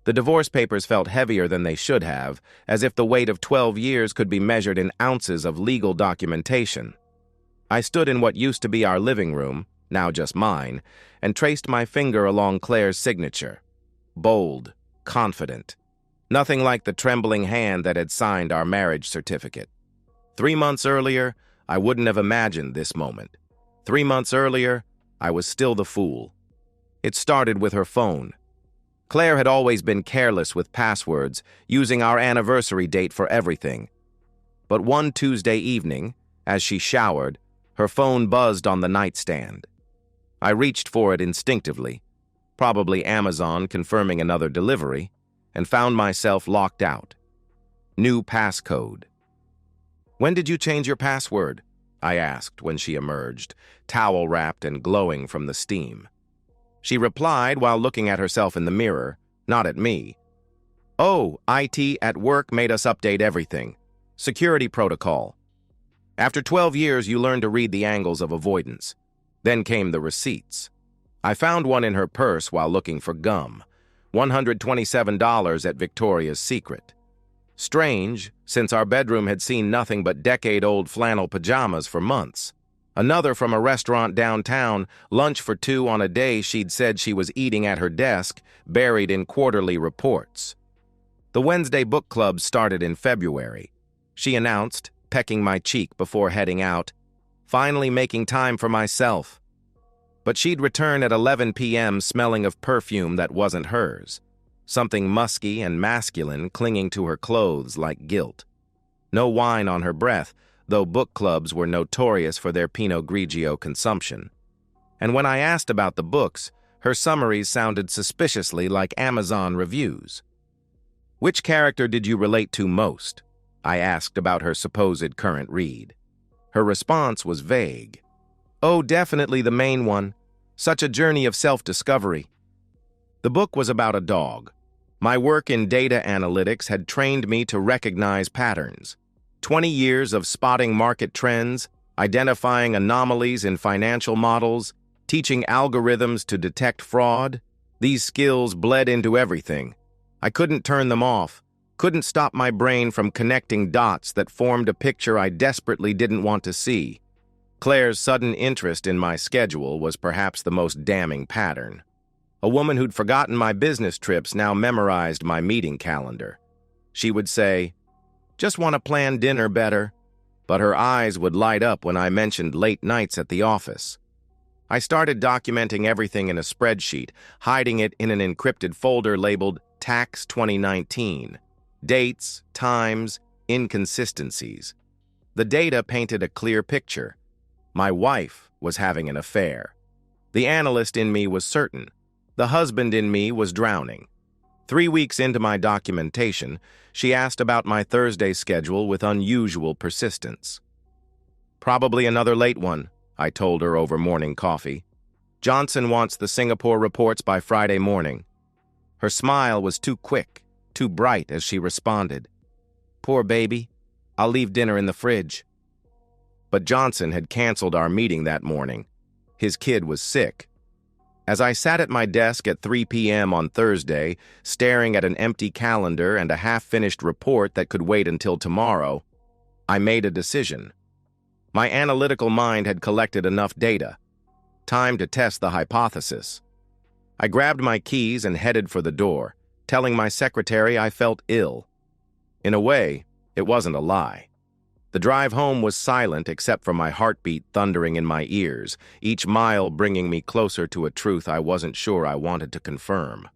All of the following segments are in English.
The divorce papers felt heavier than they should have, as if the weight of 12 years could be measured in ounces of legal documentation. I stood in what used to be our living room, now just mine, and traced my finger along Claire's signature. Bold, confident. Nothing like the trembling hand that had signed our marriage certificate. 3 months earlier, I wouldn't have imagined this moment. 3 months earlier, I was still the fool. It started with her phone. Claire had always been careless with passwords, using our anniversary date for everything. But one Tuesday evening, as she showered, her phone buzzed on the nightstand. I reached for it instinctively, probably Amazon confirming another delivery, and found myself locked out. New passcode. "When did you change your password?" I asked when she emerged, towel-wrapped and glowing from the steam. She replied while looking at herself in the mirror, not at me. "Oh, IT at work made us update everything. Security protocol. After 12 years, you learn to read the angles of avoidance." Then came the receipts. I found one in her purse while looking for gum. $127 at Victoria's Secret. Strange, since our bedroom had seen nothing but decade-old flannel pajamas for months. Another from a restaurant downtown, lunch for 2 on a day she'd said she was eating at her desk, buried in quarterly reports. The Wednesday book club started in February. She announced, pecking my cheek before heading out, "Finally making time for myself." But she'd return at 11 p.m. smelling of perfume that wasn't hers, something musky and masculine clinging to her clothes like guilt. No wine on her breath, though book clubs were notorious for their Pinot Grigio consumption. And when I asked about the books, her summaries sounded suspiciously like Amazon reviews. "Which character did you relate to most?" I asked about her supposed current read. Her response was vague. "Oh, definitely the main one. Such a journey of self-discovery." The book was about a dog. My work in data analytics had trained me to recognize patterns. 20 years of spotting market trends, identifying anomalies in financial models, teaching algorithms to detect fraud. These skills bled into everything. I couldn't turn them off, couldn't stop my brain from connecting dots that formed a picture I desperately didn't want to see. Claire's sudden interest in my schedule was perhaps the most damning pattern. A woman who'd forgotten my business trips now memorized my meeting calendar. She would say, "Just want to plan dinner better," but her eyes would light up when I mentioned late nights at the office. I started documenting everything in a spreadsheet, hiding it in an encrypted folder labeled Tax 2019. Dates, times, inconsistencies. The data painted a clear picture. My wife was having an affair. The analyst in me was certain. The husband in me was drowning. 3 weeks into my documentation, she asked about my Thursday schedule with unusual persistence. "Probably another late one," I told her over morning coffee. "Johnson wants the Singapore reports by Friday morning." Her smile was too quick, too bright as she responded, "Poor baby, I'll leave dinner in the fridge." But Johnson had canceled our meeting that morning. His kid was sick. As I sat at my desk at 3 p.m. on Thursday, staring at an empty calendar and a half-finished report that could wait until tomorrow, I made a decision. My analytical mind had collected enough data. Time to test the hypothesis. I grabbed my keys and headed for the door, telling my secretary I felt ill. In a way, it wasn't a lie. The drive home was silent except for my heartbeat thundering in my ears, each mile bringing me closer to a truth I wasn't sure I wanted to confirm.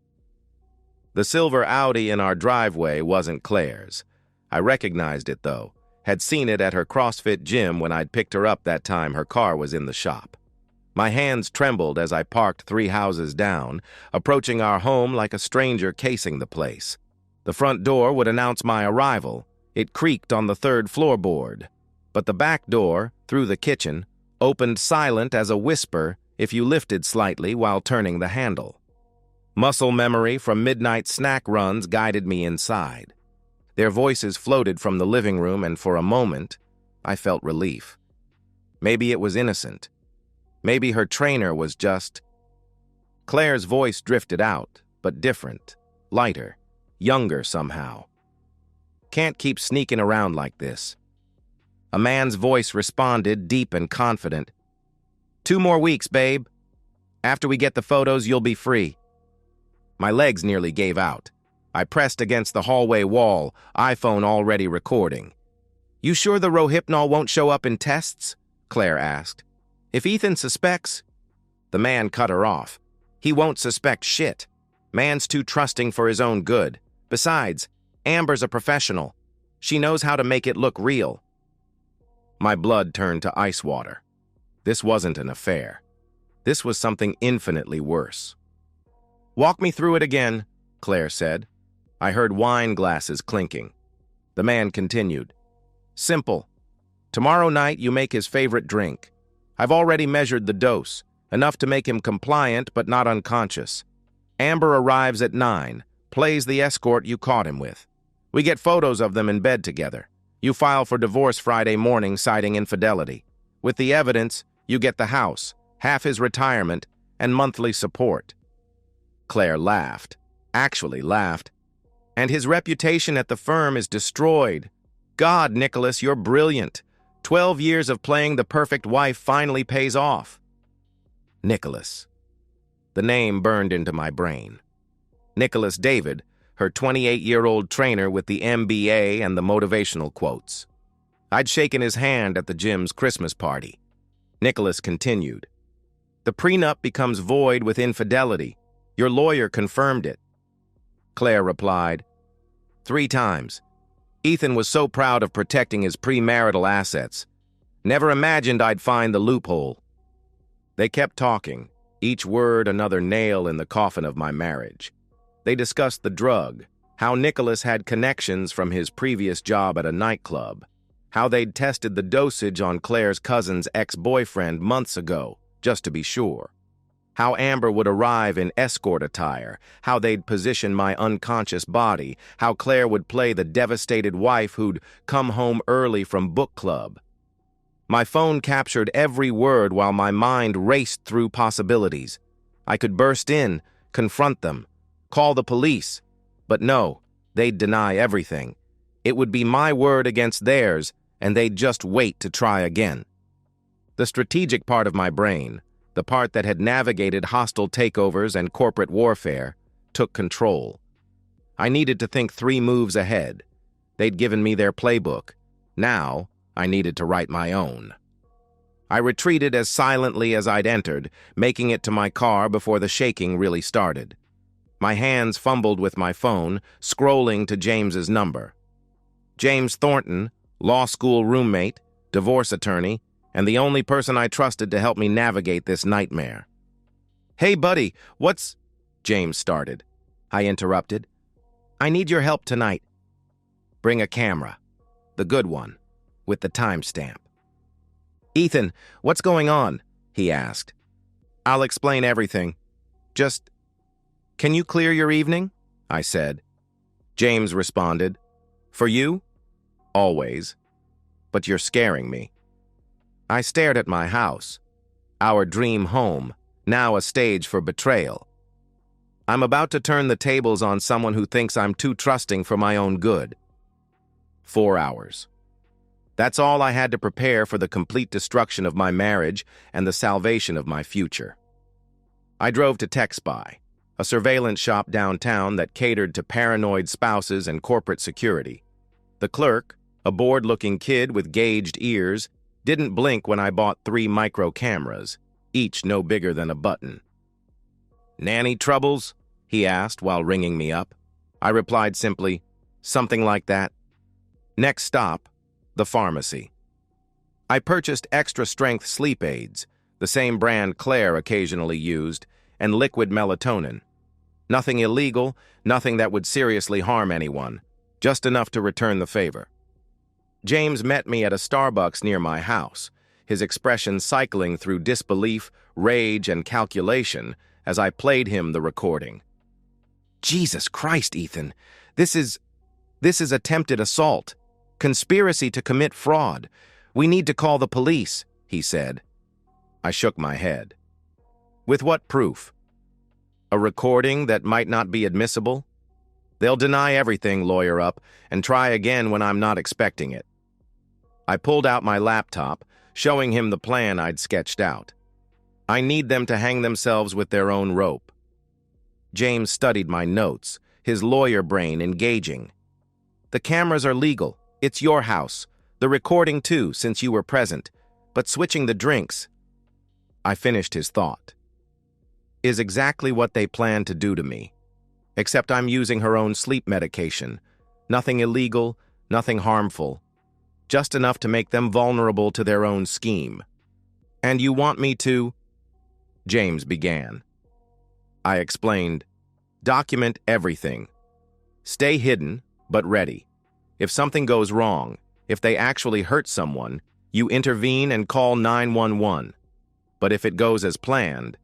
The silver Audi in our driveway wasn't Claire's. I recognized it, though, had seen it at her CrossFit gym when I'd picked her up that time her car was in the shop. My hands trembled as I parked 3 houses down, approaching our home like a stranger casing the place. The front door would announce my arrival. It creaked on the 3rd floorboard, but the back door, through the kitchen, opened silent as a whisper if you lifted slightly while turning the handle. Muscle memory from midnight snack runs guided me inside. Their voices floated from the living room, and for a moment, I felt relief. Maybe it was innocent. Maybe her trainer was just... Claire's voice drifted out, but different, lighter. younger somehow. Can't keep sneaking around like this. A man's voice responded, deep and confident. 2 more weeks, babe. After we get the photos, you'll be free. My legs nearly gave out. I pressed against the hallway wall, iPhone already recording. You sure the Rohypnol won't show up in tests? Claire asked. If Ethan suspects... The man cut her off. He won't suspect shit. Man's too trusting for his own good. Besides, Amber's a professional. She knows how to make it look real. My blood turned to ice water. This wasn't an affair. This was something infinitely worse. Walk me through it again, Claire said. I heard wine glasses clinking. The man continued. Simple. Tomorrow night you make his favorite drink. I've already measured the dose, enough to make him compliant but not unconscious. Amber arrives at 9, plays the escort you caught him with. We get photos of them in bed together. You file for divorce Friday morning citing infidelity. With the evidence, you get the house, half his retirement, and monthly support. Claire laughed. Actually laughed. And his reputation at the firm is destroyed. God, Nicholas, you're brilliant. 12 years of playing the perfect wife finally pays off. Nicholas. The name burned into my brain. Nicholas David, her 28-year-old trainer with the MBA and the motivational quotes. I'd shaken his hand at the gym's Christmas party. Nicholas continued. The prenup becomes void with infidelity. Your lawyer confirmed it. Claire replied, 3 times. Ethan was so proud of protecting his premarital assets. Never imagined I'd find the loophole. They kept talking, each word another nail in the coffin of my marriage. They discussed the drug, how Nicholas had connections from his previous job at a nightclub, how they'd tested the dosage on Claire's cousin's ex-boyfriend months ago, just to be sure, how Amber would arrive in escort attire, how they'd position my unconscious body, how Claire would play the devastated wife who'd come home early from book club. My phone captured every word while my mind raced through possibilities. I could burst in, confront them, call the police, but no, they'd deny everything. It would be my word against theirs, and they'd just wait to try again. The strategic part of my brain, the part that had navigated hostile takeovers and corporate warfare, took control. I needed to think 3 moves ahead. They'd given me their playbook. Now, I needed to write my own. I retreated as silently as I'd entered, making it to my car before the shaking really started. My hands fumbled with my phone, scrolling to James's number. James Thornton, law school roommate, divorce attorney, and the only person I trusted to help me navigate this nightmare. Hey, buddy, what's... James started. I interrupted. I need your help tonight. Bring a camera. The good one. With the timestamp. Ethan, what's going on? He asked. I'll explain everything. Just... Can you clear your evening? I said. James responded. For you? Always. But you're scaring me. I stared at my house. Our dream home, now a stage for betrayal. I'm about to turn the tables on someone who thinks I'm too trusting for my own good. 4 hours. That's all I had to prepare for the complete destruction of my marriage and the salvation of my future. I drove to TechSpy, a surveillance shop downtown that catered to paranoid spouses and corporate security. The clerk, a bored-looking kid with gauged ears, didn't blink when I bought 3 micro cameras, each no bigger than a button. Nanny troubles? He asked while ringing me up. I replied simply, something like that. Next stop, the pharmacy. I purchased extra-strength sleep aids, the same brand Claire occasionally used, and liquid melatonin. Nothing illegal, nothing that would seriously harm anyone, just enough to return the favor. James met me at a Starbucks near my house, his expression cycling through disbelief, rage, and calculation as I played him the recording. Jesus Christ, Ethan, this is attempted assault. Conspiracy to commit fraud. We need to call the police, he said. I shook my head. With what proof? A recording that might not be admissible? They'll deny everything, lawyer up, and try again when I'm not expecting it. I pulled out my laptop, showing him the plan I'd sketched out. I need them to hang themselves with their own rope. James studied my notes, his lawyer brain engaging. The cameras are legal. It's your house. The recording too, since you were present. But switching the drinks, I finished his thought, is exactly what they plan to do to me. Except I'm using her own sleep medication. Nothing illegal, nothing harmful. Just enough to make them vulnerable to their own scheme. And you want me to? James began. I explained, document everything. Stay hidden, but ready. If something goes wrong, if they actually hurt someone, you intervene and call 911. But if it goes as planned...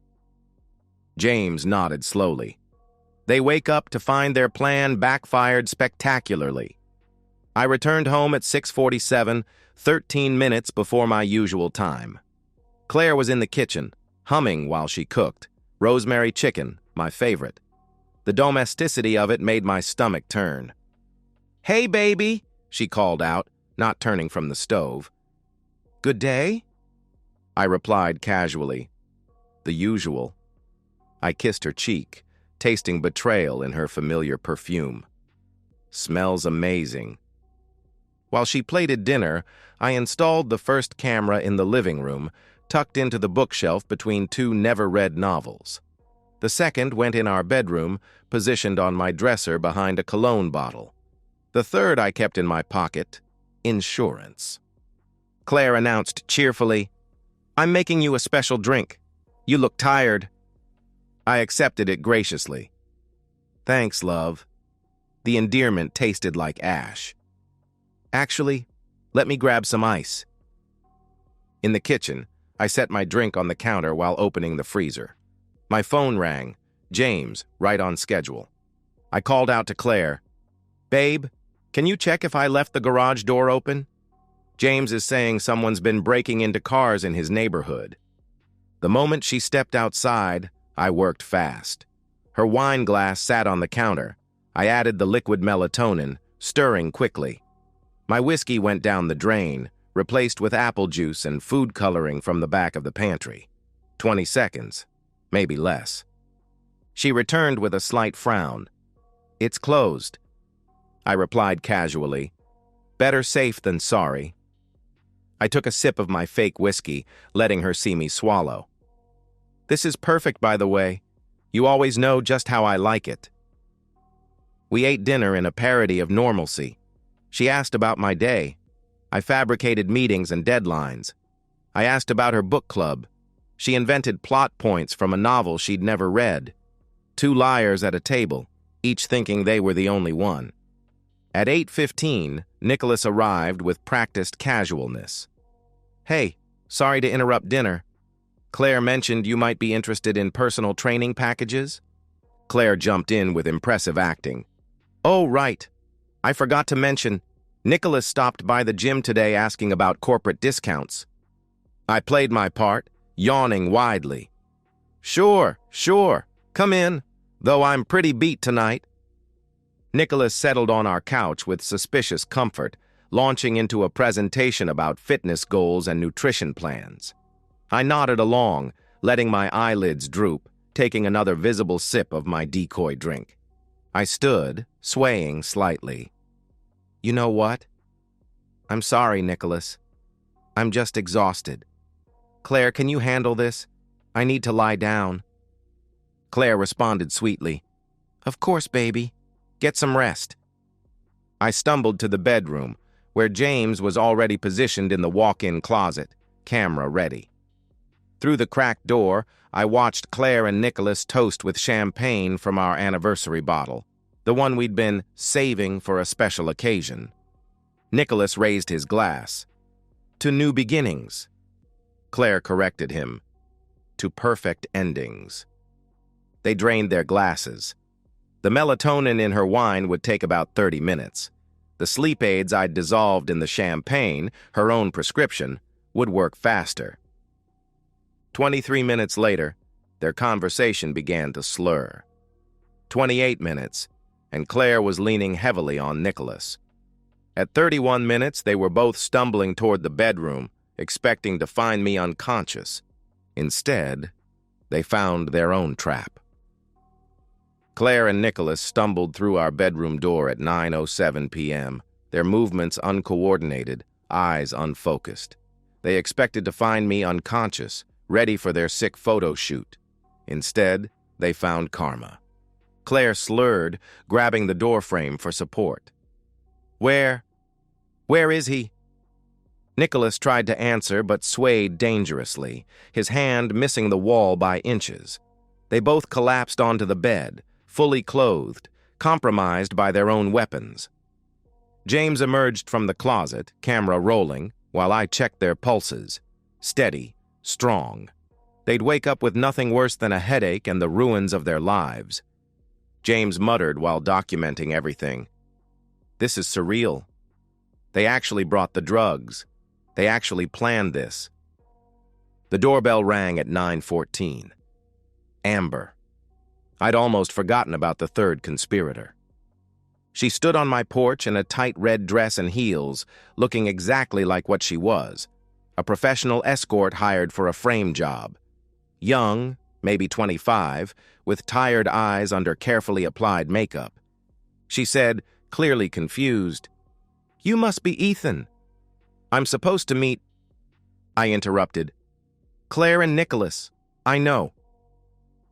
James nodded slowly. They wake up to find their plan backfired spectacularly. I returned home at 6:47, 13 minutes before my usual time. Claire was in the kitchen, humming while she cooked. Rosemary chicken, my favorite. The domesticity of it made my stomach turn. "Hey, baby," she called out, not turning from the stove. "Good day?" I replied casually. The usual. I kissed her cheek, tasting betrayal in her familiar perfume. Smells amazing. While she plated dinner, I installed the first camera in the living room, tucked into the bookshelf between two never-read novels. The second went in our bedroom, positioned on my dresser behind a cologne bottle. The third I kept in my pocket, insurance. Claire announced cheerfully, "I'm making you a special drink. You look tired." I accepted it graciously. "Thanks, love." The endearment tasted like ash. "Actually, let me grab some ice." In the kitchen, I set my drink on the counter while opening the freezer. My phone rang. James, right on schedule. I called out to Claire, "Babe, can you check if I left the garage door open? James is saying someone's been breaking into cars in his neighborhood." The moment she stepped outside, I worked fast. Her wine glass sat on the counter. I added the liquid melatonin, stirring quickly. My whiskey went down the drain, replaced with apple juice and food coloring from the back of the pantry. 20 seconds, maybe less. She returned with a slight frown. "It's closed." I replied casually, "Better safe than sorry." I took a sip of my fake whiskey, letting her see me swallow. "This is perfect, by the way. You always know just how I like it." We ate dinner in a parody of normalcy. She asked about my day. I fabricated meetings and deadlines. I asked about her book club. She invented plot points from a novel she'd never read. Two liars at a table, each thinking they were the only one. At 8:15, Nicholas arrived with practiced casualness. "Hey, sorry to interrupt dinner. Claire mentioned you might be interested in personal training packages?" Claire jumped in with impressive acting. "Oh, right. I forgot to mention, Nicholas stopped by the gym today asking about corporate discounts." I played my part, yawning widely. Sure. Come in, though I'm pretty beat tonight." Nicholas settled on our couch with suspicious comfort, launching into a presentation about fitness goals and nutrition plans. I nodded along, letting my eyelids droop, taking another visible sip of my decoy drink. I stood, swaying slightly. "You know what? I'm sorry, Nicholas. I'm just exhausted. Claire, can you handle this? I need to lie down." Claire responded sweetly, "Of course, baby. Get some rest." I stumbled to the bedroom, where James was already positioned in the walk-in closet, camera ready. Through the cracked door, I watched Claire and Nicholas toast with champagne from our anniversary bottle, the one we'd been saving for a special occasion. Nicholas raised his glass. "To new beginnings." Claire corrected him. "To perfect endings." They drained their glasses. The melatonin in her wine would take about 30 minutes. The sleep aids I'd dissolved in the champagne, her own prescription, would work faster. 23 minutes later, their conversation began to slur. 28 minutes, and Claire was leaning heavily on Nicholas. At 31 minutes, they were both stumbling toward the bedroom, expecting to find me unconscious. Instead, they found their own trap. Claire and Nicholas stumbled through our bedroom door at 9:07 p.m., their movements uncoordinated, eyes unfocused. They expected to find me unconscious, ready for their sick photo shoot. Instead, they found karma. Claire slurred, grabbing the doorframe for support. Where is he?" Nicholas tried to answer but swayed dangerously, his hand missing the wall by inches. They both collapsed onto the bed, fully clothed, compromised by their own weapons. James emerged from the closet, camera rolling, while I checked their pulses. Steady, strong. They'd wake up with nothing worse than a headache and the ruins of their lives. James muttered while documenting everything. "This is surreal. They actually brought the drugs. They actually planned this." The doorbell rang at 9:14. Amber. I'd almost forgotten about the third conspirator. She stood on my porch in a tight red dress and heels, looking exactly like what she was, a professional escort hired for a frame job. Young, maybe 25, with tired eyes under carefully applied makeup. She said, clearly confused, "You must be Ethan. I'm supposed to meet—" I interrupted. "Claire and Nicholas. I know."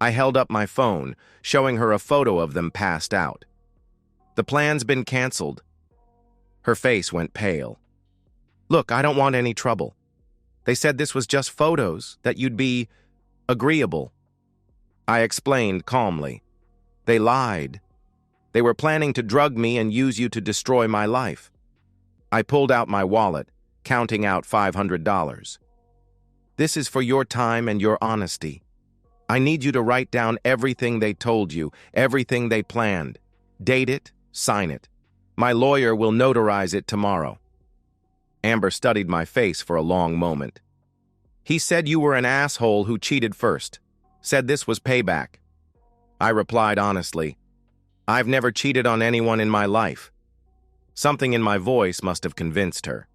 I held up my phone, showing her a photo of them passed out. "The plan's been canceled." Her face went pale. "Look, I don't want any trouble. They said this was just photos, that you'd be agreeable." I explained calmly. "They lied. They were planning to drug me and use you to destroy my life." I pulled out my wallet, counting out $500. "This is for your time and your honesty. I need you to write down everything they told you, everything they planned. Date it, sign it. My lawyer will notarize it tomorrow." Amber studied my face for a long moment. "He said you were an asshole who cheated first. Said this was payback." I replied honestly, "I've never cheated on anyone in my life." Something in my voice must have convinced her.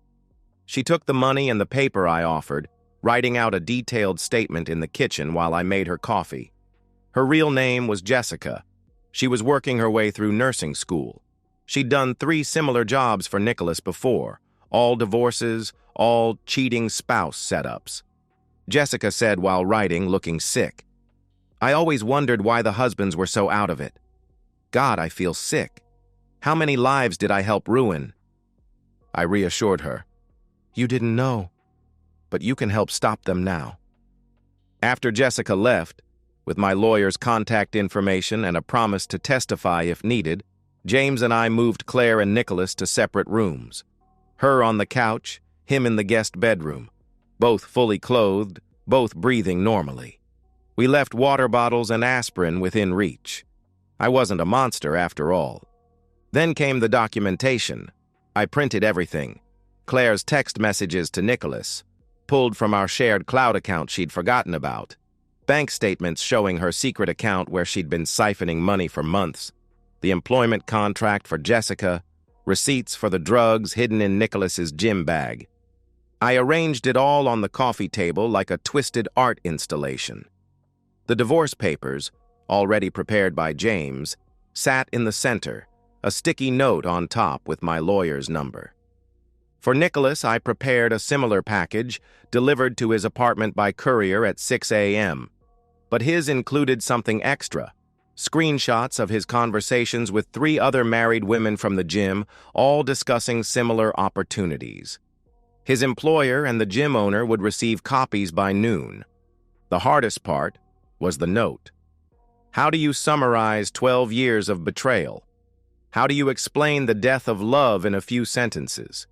She took the money and the paper I offered, writing out a detailed statement in the kitchen while I made her coffee. Her real name was Jessica. She was working her way through nursing school. She'd done 3 similar jobs for Nicholas before, all divorces, all cheating spouse setups. Jessica said while writing, looking sick, "I always wondered why the husbands were so out of it. God, I feel sick. How many lives did I help ruin?" I reassured her. "You didn't know, but you can help stop them now." After Jessica left, with my lawyer's contact information and a promise to testify if needed, James and I moved Claire and Nicholas to separate rooms. Her on the couch, him in the guest bedroom, both fully clothed, both breathing normally. We left water bottles and aspirin within reach. I wasn't a monster after all. Then came the documentation. I printed everything. Claire's text messages to Nicholas, pulled from our shared cloud account she'd forgotten about, bank statements showing her secret account where she'd been siphoning money for months, the employment contract for Jessica, receipts for the drugs hidden in Nicholas's gym bag. I arranged it all on the coffee table like a twisted art installation. The divorce papers, already prepared by James, sat in the center, a sticky note on top with my lawyer's number. For Nicholas, I prepared a similar package delivered to his apartment by courier at 6 a.m., but his included something extra, screenshots of his conversations with 3 other married women from the gym, all discussing similar opportunities. His employer and the gym owner would receive copies by noon. The hardest part was the note. How do you summarize 12 years of betrayal? How do you explain the death of love in a few sentences?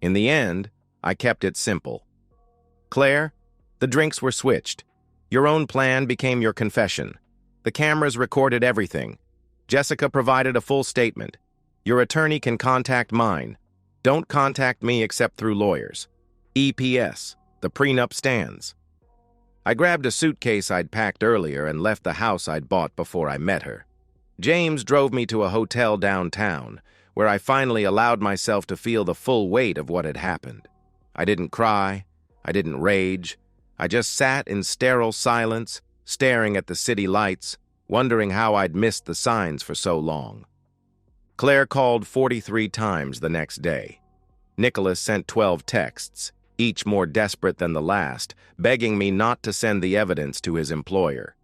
In the end, I kept it simple. Claire, the drinks were switched. Your own plan became your confession. The cameras recorded everything. Jessica provided a full statement. Your attorney can contact mine. Don't contact me except through lawyers. EPS, the prenup stands. I grabbed a suitcase I'd packed earlier and left the house I'd bought before I met her. James drove me to a hotel downtown, where I finally allowed myself to feel the full weight of what had happened. I didn't cry. I didn't rage. I just sat in sterile silence, staring at the city lights, wondering how I'd missed the signs for so long. Claire called 43 times the next day. Nicholas sent 12 texts, each more desperate than the last, begging me not to send the evidence to his employer.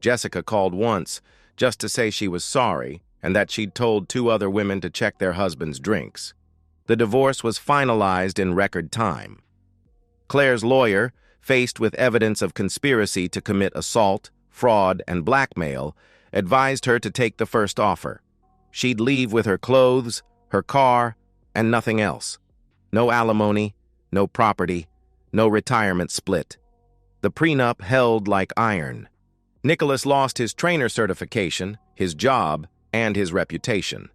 Jessica called once, just to say she was sorry and that she'd told 2 other women to check their husbands' drinks. The divorce was finalized in record time. Claire's lawyer, faced with evidence of conspiracy to commit assault, fraud, and blackmail, advised her to take the first offer. She'd leave with her clothes, her car, and nothing else. No alimony, no property, no retirement split. The prenup held like iron. Nicholas lost his trainer certification, his job, and his reputation.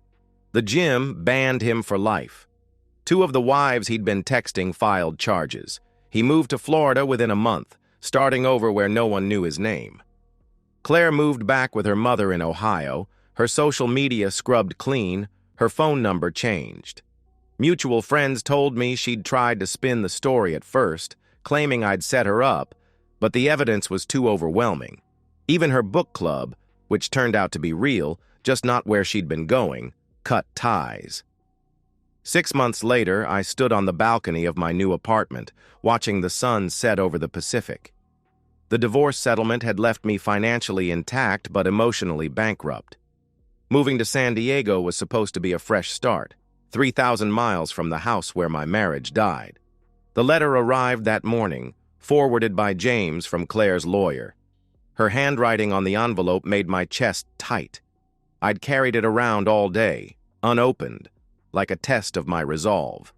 The gym banned him for life. 2 of the wives he'd been texting filed charges. He moved to Florida within a month, starting over where no one knew his name. Claire moved back with her mother in Ohio, her social media scrubbed clean, her phone number changed. Mutual friends told me she'd tried to spin the story at first, claiming I'd set her up, but the evidence was too overwhelming. Even her book club, which turned out to be real, just not where she'd been going, cut ties. 6 months later, I stood on the balcony of my new apartment, watching the sun set over the Pacific. The divorce settlement had left me financially intact but emotionally bankrupt. Moving to San Diego was supposed to be a fresh start, 3,000 miles from the house where my marriage died. The letter arrived that morning, forwarded by James from Claire's lawyer. Her handwriting on the envelope made my chest tight. I'd carried it around all day, unopened, like a test of my resolve.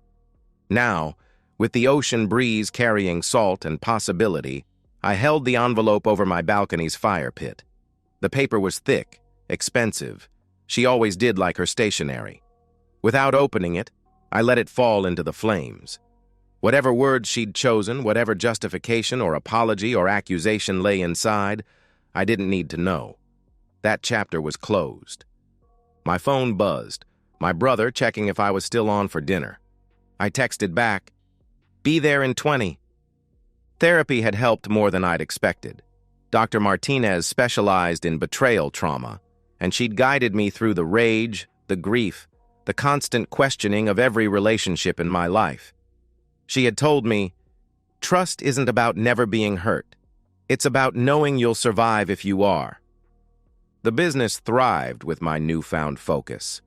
Now, with the ocean breeze carrying salt and possibility, I held the envelope over my balcony's fire pit. The paper was thick, expensive. She always did like her stationery. Without opening it, I let it fall into the flames. Whatever words she'd chosen, whatever justification or apology or accusation lay inside, I didn't need to know. That chapter was closed. My phone buzzed, my brother checking if I was still on for dinner. I texted back, "Be there in 20. Therapy had helped more than I'd expected. Dr. Martinez specialized in betrayal trauma, and she'd guided me through the rage, the grief, the constant questioning of every relationship in my life. She had told me, "Trust isn't about never being hurt. It's about knowing you'll survive if you are." The business thrived with my newfound focus.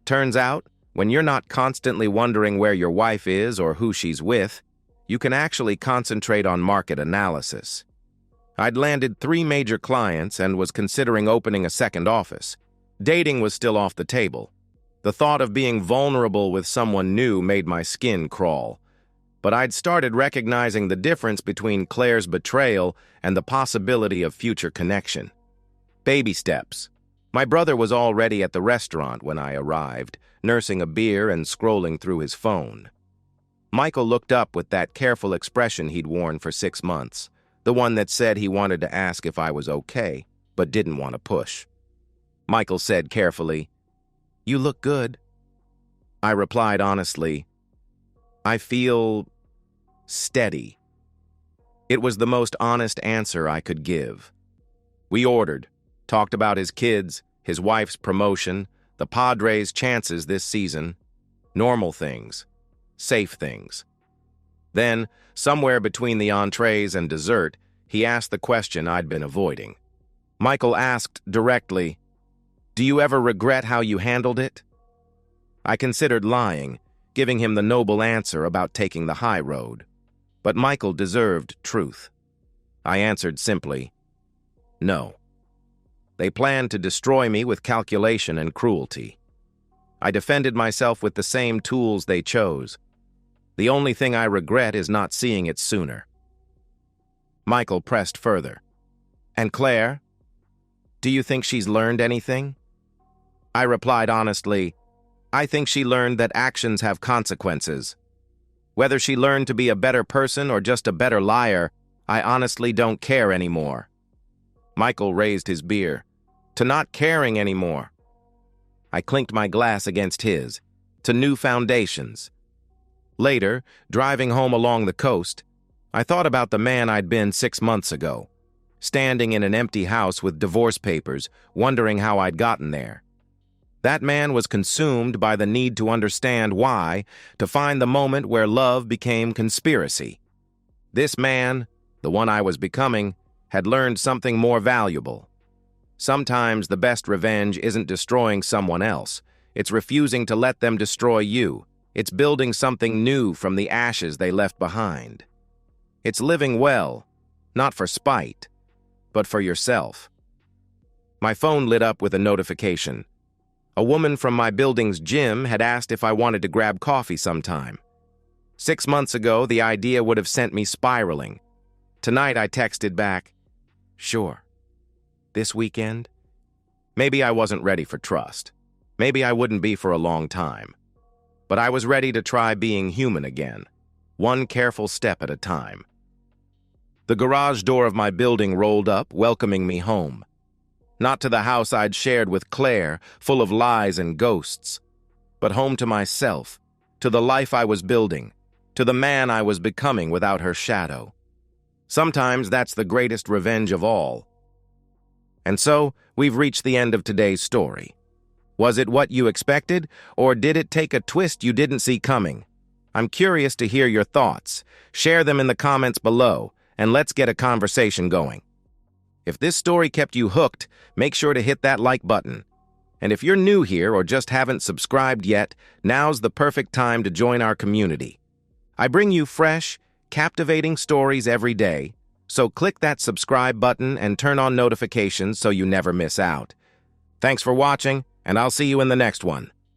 Turns out, when you're not constantly wondering where your wife is or who she's with, you can actually concentrate on market analysis. I'd landed 3 major clients and was considering opening a second office. Dating was still off the table. The thought of being vulnerable with someone new made my skin crawl. But I'd started recognizing the difference between Claire's betrayal and the possibility of future connection. Baby steps. My brother was already at the restaurant when I arrived, nursing a beer and scrolling through his phone. Michael looked up with that careful expression he'd worn for 6 months, the one that said he wanted to ask if I was okay, but didn't want to push. Michael said carefully, "You look good." I replied honestly, "I feel steady." It was the most honest answer I could give. We ordered, talked about his kids, his wife's promotion, the Padres' chances this season, normal things, safe things. Then, somewhere between the entrees and dessert, he asked the question I'd been avoiding. Michael asked directly, "Do you ever regret how you handled it?" I considered lying, giving him the noble answer about taking the high road. But Michael deserved truth. I answered simply, "No." They planned to destroy me with calculation and cruelty. I defended myself with the same tools they chose. The only thing I regret is not seeing it sooner. Michael pressed further. "And Claire? Do you think she's learned anything?" I replied honestly, "I think she learned that actions have consequences. Whether she learned to be a better person or just a better liar, I honestly don't care anymore." Michael raised his beer. to not caring anymore. I clinked my glass against his, to new foundations. Later, driving home along the coast, I thought about the man I'd been 6 months ago, standing in an empty house with divorce papers, wondering how I'd gotten there. That man was consumed by the need to understand why, to find the moment where love became conspiracy. This man, the one I was becoming, had learned something more valuable. Sometimes the best revenge isn't destroying someone else. It's refusing to let them destroy you. It's building something new from the ashes they left behind. It's living well, not for spite, but for yourself. My phone lit up with a notification. A woman from my building's gym had asked if I wanted to grab coffee sometime. 6 months ago, the idea would have sent me spiraling. Tonight, I texted back, "Sure. This weekend?" Maybe I wasn't ready for trust. Maybe I wouldn't be for a long time. But I was ready to try being human again, one careful step at a time. The garage door of my building rolled up, welcoming me home. Not to the house I'd shared with Claire, full of lies and ghosts, but home to myself, to the life I was building, to the man I was becoming without her shadow. Sometimes that's the greatest revenge of all. And so, we've reached the end of today's story. Was it what you expected, or did it take a twist you didn't see coming? I'm curious to hear your thoughts. Share them in the comments below, and let's get a conversation going. If this story kept you hooked, make sure to hit that like button. And if you're new here or just haven't subscribed yet, now's the perfect time to join our community. I bring you fresh, captivating stories every day, so click that subscribe button and turn on notifications so you never miss out. Thanks for watching, and I'll see you in the next one.